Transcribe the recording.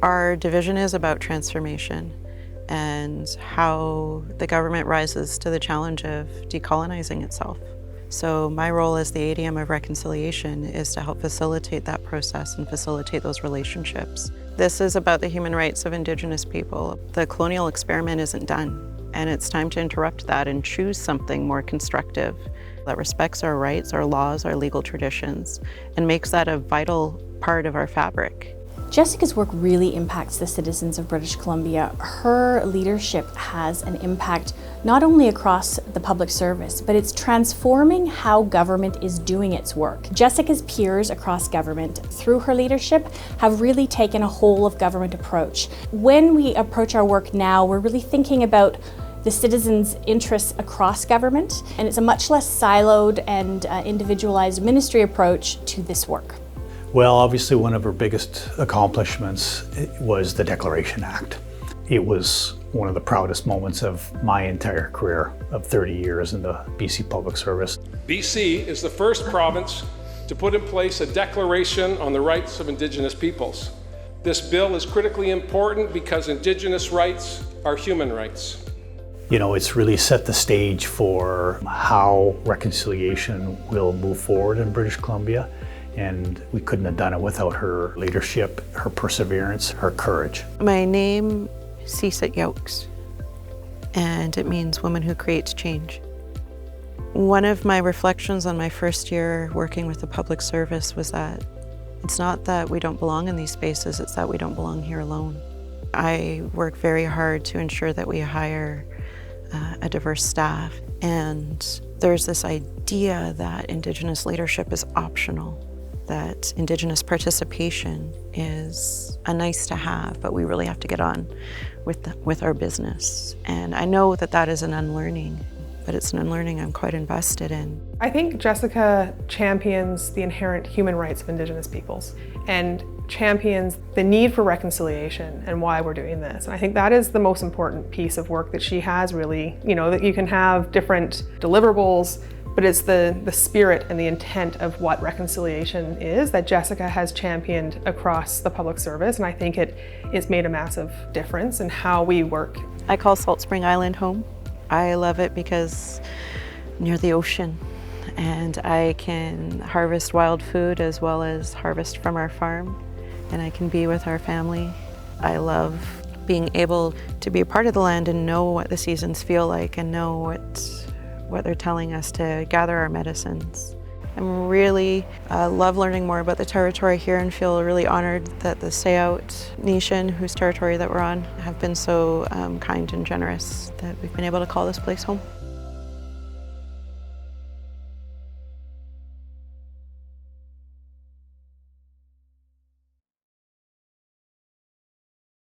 Our division is about transformation and how the government rises to the challenge of decolonizing itself. So my role as the ADM of Reconciliation is to help facilitate that process and facilitate those relationships. This is about the human rights of Indigenous people. The colonial experiment isn't done, and it's time to interrupt that and choose something more constructive that respects our rights, our laws, our legal traditions, and makes that a vital part of our fabric. Jessica's work really impacts the citizens of British Columbia. Her leadership has an impact not only across the public service, but it's transforming how government is doing its work. Jessica's peers across government, through her leadership, have really taken a whole of government approach. When we approach our work now, we're really thinking about the citizens' interests across government, and it's a much less siloed and individualized ministry approach to this work. Well, obviously one of her biggest accomplishments was the Declaration Act. It was one of the proudest moments of my entire career of 30 years in the BC Public Service. BC is the first province to put in place a declaration on the rights of Indigenous peoples. This bill is critically important because Indigenous rights are human rights. You know, it's really set the stage for how reconciliation will move forward in British Columbia. And we couldn't have done it without her leadership, her perseverance, her courage. My name is Cecit Yokes, and it means woman who creates change. One of my reflections on my first year working with the public service was that it's not that we don't belong in these spaces, it's that we don't belong here alone. I work very hard to ensure that we hire a diverse staff, and there's this idea that Indigenous leadership is optional, that Indigenous participation is a nice to have, but we really have to get on with our business. And I know that that is an unlearning, but it's an unlearning I'm quite invested in. I think Jessica champions the inherent human rights of Indigenous peoples and champions the need for reconciliation and why we're doing this. And I think that is the most important piece of work that she has really, that you can have different deliverables, but it's the spirit and the intent of what reconciliation is that Jessica has championed across the public service, and I think it's made a massive difference in how we work. I call Salt Spring Island home. I love it because I'm near the ocean, and I can harvest wild food as well as harvest from our farm, and I can be with our family. I love being able to be a part of the land and know what the seasons feel like and know what they're telling us to gather our medicines. I'm really love learning more about the territory here and feel really honored that the Sayout Nation, whose territory that we're on, have been so kind and generous that we've been able to call this place home.